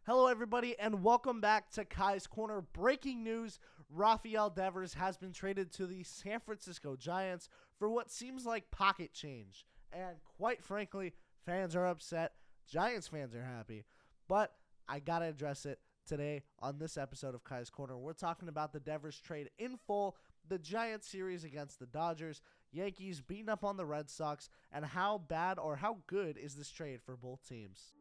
Hello, everybody, and welcome back to Kai's Corner. Breaking news, Rafael Devers has been traded to the San Francisco Giants for what seems like pocket change. And quite frankly, fans are upset. Giants fans are happy. But I got to address it today on this episode of Kai's Corner. We're talking about the Devers trade in full, the Giants series against the Dodgers, Yankees beating up on the Red Sox, and how bad or how good is this trade for both teams.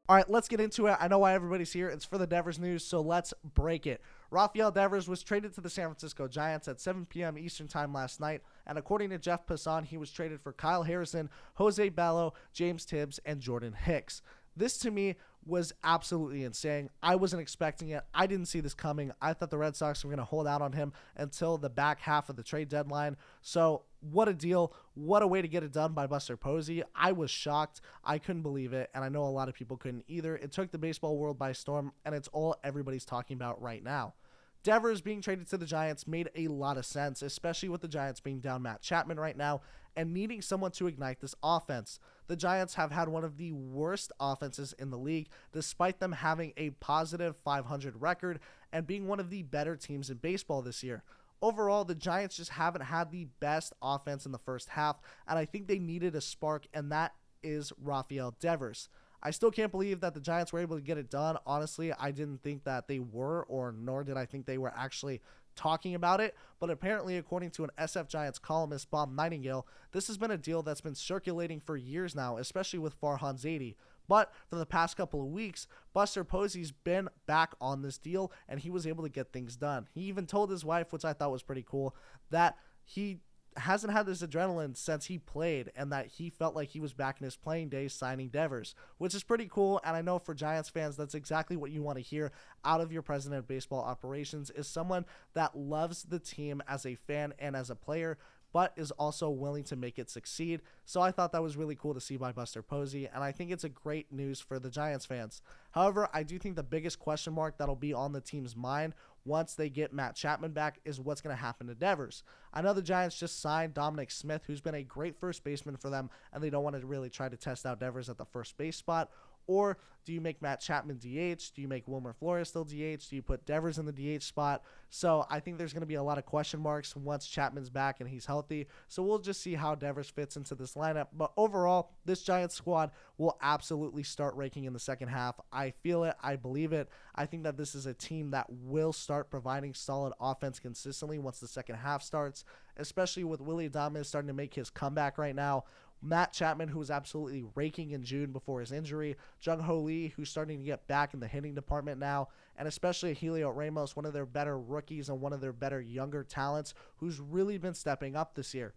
All right, let's get into it. I know why everybody's here. It's for the Devers news, so let's break it. Rafael Devers was traded to the San Francisco Giants at 7 p.m. Eastern time last night, and according to Jeff Passan, he was traded for Kyle Harrison, Jose Bello, James Tibbs, and Jordan Hicks. This, to me, was absolutely insane. I wasn't expecting it. I didn't see this coming. I thought the Red Sox were going to hold out on him until the back half of the trade deadline. So what a deal. What a way to get it done by Buster Posey. I was shocked. I couldn't believe it, and I know a lot of people couldn't either. It took the baseball world by storm, and it's all everybody's talking about right now. Devers being traded to the Giants made a lot of sense, especially with the Giants being down Matt Chapman right now and needing someone to ignite this offense. The Giants have had one of the worst offenses in the league, despite them having a positive .500 record and being one of the better teams in baseball this year. Overall, the Giants just haven't had the best offense in the first half, and I think they needed a spark, and that is Rafael Devers. I still can't believe that the Giants were able to get it done. Honestly, I didn't think that they were, or nor did I think they were actually talking about it. But apparently, according to an SF Giants columnist, Bob Nightingale, this has been a deal that's been circulating for years now, especially with Farhan Zaidi. But for the past couple of weeks, Buster Posey's been back on this deal, and he was able to get things done. He even told his wife, which I thought was pretty cool, that he hasn't had this adrenaline since he played and that he felt like he was back in his playing days signing Devers, which is pretty cool. And I know for Giants fans, that's exactly what you want to hear out of your president of baseball operations, is someone that loves the team as a fan and as a player, but is also willing to make it succeed. So I thought that was really cool to see by Buster Posey, and I think it's a great news for the Giants fans. However, I do think the biggest question mark that'll be on the team's mind once they get Matt Chapman back is what's going to happen to Devers. I know the Giants just signed Dominic Smith, who's been a great first baseman for them, and they don't want to really try to test out Devers at the first base spot. Or do you make Matt Chapman DH? Do you make Wilmer Flores still DH? Do you put Devers in the DH spot? So I think there's going to be a lot of question marks once Chapman's back and he's healthy. So we'll just see how Devers fits into this lineup. But overall, this Giants squad will absolutely start raking in the second half. I feel it. I believe it. I think that this is a team that will start providing solid offense consistently once the second half starts, especially with Willy Adames starting to make his comeback right now. Matt Chapman, who was absolutely raking in June before his injury, Jung-Ho Lee, who's starting to get back in the hitting department now, and especially Helio Ramos, one of their better rookies and one of their better younger talents, who's really been stepping up this year.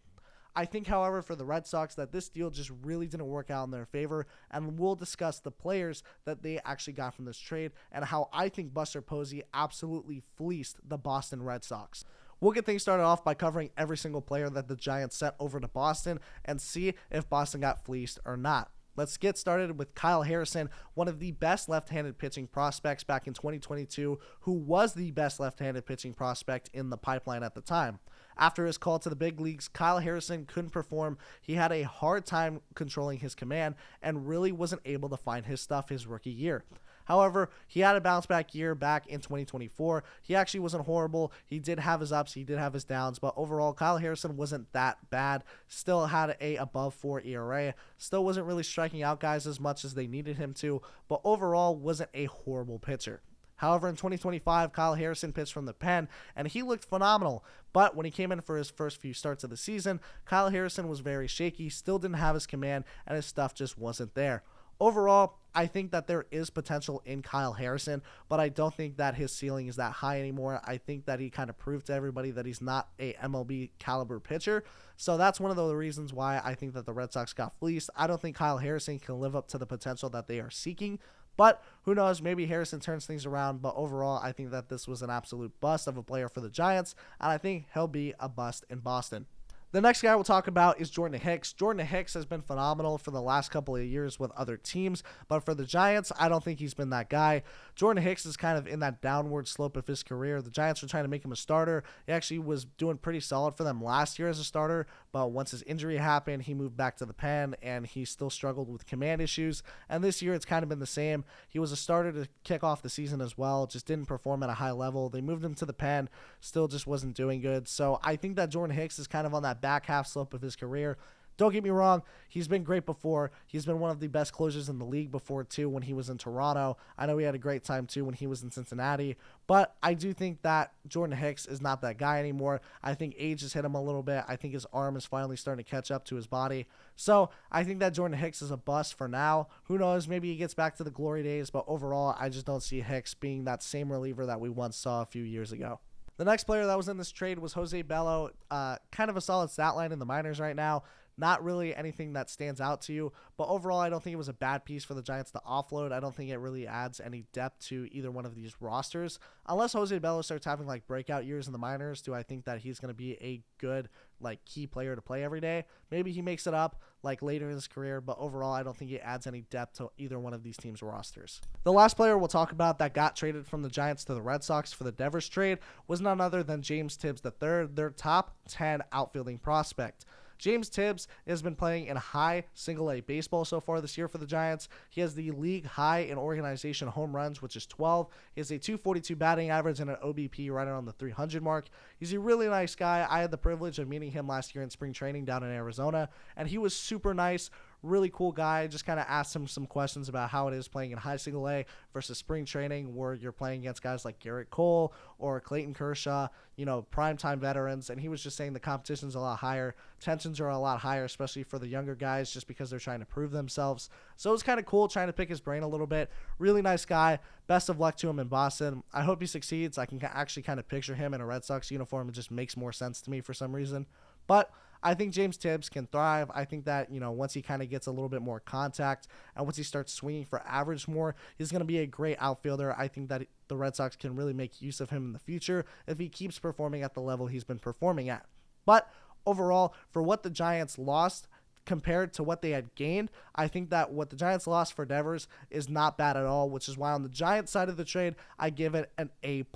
I think, however, for the Red Sox, that this deal just really didn't work out in their favor, and we'll discuss the players that they actually got from this trade and how I think Buster Posey absolutely fleeced the Boston Red Sox. We'll get things started off by covering every single player that the Giants sent over to Boston and see if Boston got fleeced or not. Let's get started with Kyle Harrison, one of the best left-handed pitching prospects back in 2022, who was the best left-handed pitching prospect in the pipeline at the time. After his call to the big leagues, Kyle Harrison couldn't perform. He had a hard time controlling his command and really wasn't able to find his stuff his rookie year. However, he had a bounce-back year back in 2024. He actually wasn't horrible. He did have his ups. He did have his downs. But overall, Kyle Harrison wasn't that bad. Still had a above 4 ERA. Still wasn't really striking out guys as much as they needed him to. But overall, wasn't a horrible pitcher. However, in 2025, Kyle Harrison pitched from the pen, and he looked phenomenal. But when he came in for his first few starts of the season, Kyle Harrison was very shaky, still didn't have his command, and his stuff just wasn't there. Overall, I think that there is potential in Kyle Harrison, but I don't think that his ceiling is that high anymore. I think that he kind of proved to everybody that he's not a MLB caliber pitcher. So that's one of the reasons why I think that the Red Sox got fleeced. I don't think Kyle Harrison can live up to the potential that they are seeking. But who knows, maybe Harrison turns things around. But overall, I think that this was an absolute bust of a player for the Giants, and I think he'll be a bust in Boston. The next guy we'll talk about is Jordan Hicks. Jordan Hicks has been phenomenal for the last couple of years with other teams, but for the Giants, I don't think he's been that guy. Jordan Hicks is kind of in that downward slope of his career. The Giants were trying to make him a starter. He actually was doing pretty solid for them last year as a starter, but once his injury happened, he moved back to the pen, and he still struggled with command issues. And this year, it's kind of been the same. He was a starter to kick off the season as well, just didn't perform at a high level. They moved him to the pen, still just wasn't doing good. So I think that Jordan Hicks is kind of on that back half slope of his career. Don't get me wrong, he's been great before. He's been one of the best closers in the league before, too, when he was in Toronto. I know he had a great time, too, when he was in Cincinnati. But I do think that Jordan Hicks is not that guy anymore. I think age has hit him a little bit. I think his arm is finally starting to catch up to his body. So I think that Jordan Hicks is a bust for now. Who knows? Maybe he gets back to the glory days. But overall, I just don't see Hicks being that same reliever that we once saw a few years ago. The next player that was in this trade was Jose Bello. Kind of a solid stat line in the minors right now. Not really anything that stands out to you, but overall, I don't think it was a bad piece for the Giants to offload. I don't think it really adds any depth to either one of these rosters. Unless Jose Bello starts having like breakout years in the minors, do I think that he's going to be a good like key player to play every day? Maybe he makes it up like later in his career, but overall, I don't think it adds any depth to either one of these teams' rosters. The last player we'll talk about that got traded from the Giants to the Red Sox for the Devers trade was none other than James Tibbs III, their top 10 outfielding prospect. James Tibbs has been playing in high single-A baseball so far this year for the Giants. He has the league high in organization home runs, which is 12. He has a 242 batting average and an OBP right around the 300 mark. He's a really nice guy. I had the privilege of meeting him last year in spring training down in Arizona, and he was super nice. Really cool guy. Just kind of asked him some questions about how it is playing in high single A versus spring training, where you're playing against guys like Garrett Cole or Clayton Kershaw, primetime veterans. And he was just saying the competition's a lot higher. Tensions are a lot higher, especially for the younger guys, just because they're trying to prove themselves. So it was kind of cool trying to pick his brain a little bit. Really nice guy. Best of luck to him in Boston. I hope he succeeds. I can actually kind of picture him in a Red Sox uniform. It just makes more sense to me for some reason. But I think James Tibbs can thrive. I think that, once he kind of gets a little bit more contact and once he starts swinging for average more, he's going to be a great outfielder. I think that the Red Sox can really make use of him in the future if he keeps performing at the level he's been performing at. But overall, for what the Giants lost compared to what they had gained, I think that what the Giants lost for Devers is not bad at all, which is why on the Giants side of the trade, I give it an A+.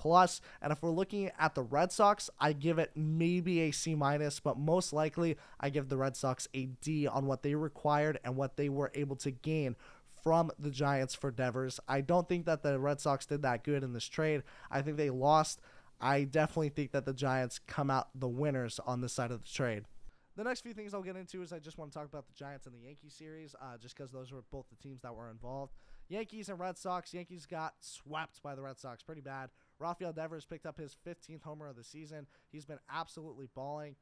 And if we're looking at the Red Sox, I give it maybe a C-, but most likely I give the Red Sox a D on what they required and what they were able to gain from the Giants for Devers. I don't think that the Red Sox did that good in this trade. I think they lost. I definitely think that the Giants come out the winners on this side of the trade. The next few things I'll get into is I just want to talk about the Giants and the Yankees series, just because those were both the teams that were involved. Yankees and Red Sox. Yankees got swept by the Red Sox pretty bad. Rafael Devers picked up his 15th homer of the season. He's been absolutely balling.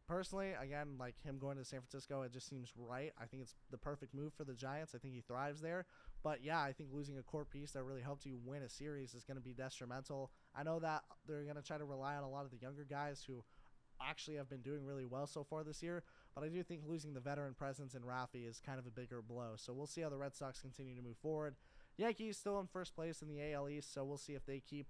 Personally, again, like him going to San Francisco, it just seems right. I think it's the perfect move for the Giants. I think he thrives there. But yeah, I think losing a core piece that really helped you win a series is going to be detrimental. I know that they're going to try to rely on a lot of the younger guys who actually have been doing really well so far this year, but I do think losing the veteran presence in Rafi is kind of a bigger blow. So we'll see how the Red Sox continue to move forward. Yankees still in first place in the AL East, so we'll see if they keep,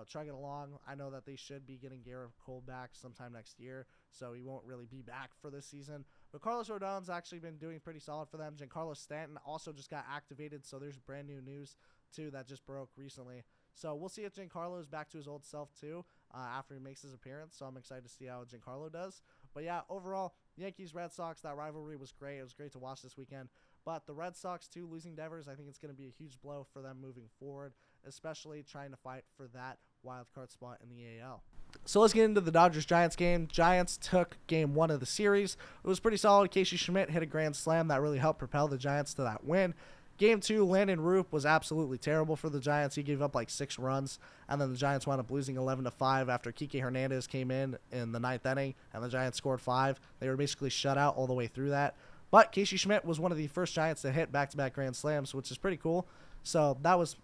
chugging along. I know that they should be getting Garrett Cole back sometime next year, so he won't really be back for this season. But Carlos Rodon's actually been doing pretty solid for them. Giancarlo Stanton also just got activated, so there's brand new news, too, that just broke recently. So we'll see if Giancarlo is back to his old self, too, after he makes his appearance. So I'm excited to see how Giancarlo does. But, yeah, overall, Yankees-Red Sox, that rivalry was great. It was great to watch this weekend. But the Red Sox, too, losing Devers, I think it's going to be a huge blow for them moving forward, especially trying to fight for that wild card spot in the AL. So let's get into the Dodgers-Giants game. Giants took game 1 of the series. It was pretty solid. Casey Schmidt hit a grand slam that really helped propel the Giants to that win. Game 2, Landon Roop was absolutely terrible for the Giants. He gave up like 6 runs, and then the Giants wound up losing 11-5 after Kike Hernandez came in the 9th inning, and the Giants scored 5. They were basically shut out all the way through that. But Casey Schmidt was one of the first Giants to hit back-to-back grand slams, which is pretty cool. So that was,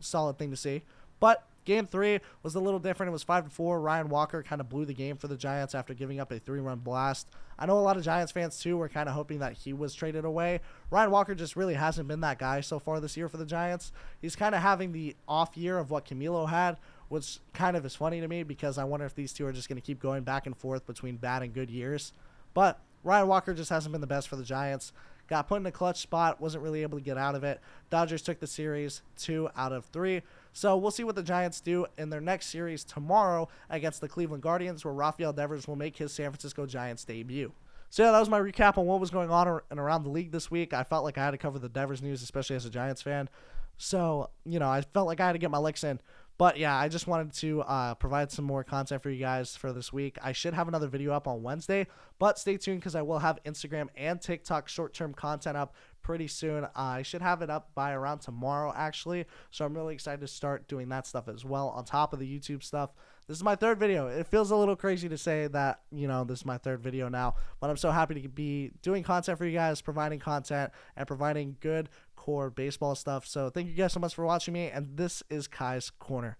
solid thing to see. But Game 3 was a little different. It was 5-4. Ryan Walker kind of blew the game for the Giants after giving up a 3-run blast. I know a lot of Giants fans, too, were kind of hoping that he was traded away. Ryan Walker just really hasn't been that guy so far this year for the Giants. He's kind of having the off year of what Camilo had, which kind of is funny to me because I wonder if these two are just going to keep going back and forth between bad and good years. But Ryan Walker just hasn't been the best for the Giants. Got put in a clutch spot, wasn't really able to get out of it. Dodgers took the series 2 out of 3. So we'll see what the Giants do in their next series tomorrow against the Cleveland Guardians, where Rafael Devers will make his San Francisco Giants debut. So yeah, that was my recap on what was going on and around the league this week. I felt like I had to cover the Devers news, especially as a Giants fan. So, I felt like I had to get my licks in. But yeah, I just wanted to provide some more content for you guys for this week. I should have another video up on Wednesday, but stay tuned because I will have Instagram and TikTok short-term content up pretty soon. I should have it up by around tomorrow, actually. So I'm really excited to start doing that stuff as well on top of the YouTube stuff. This is my third video. It feels a little crazy to say that, this is my third video now, but I'm so happy to be doing content for you guys, providing content, and providing good core baseball stuff. So thank you guys so much for watching me, and this is Kai's Corner.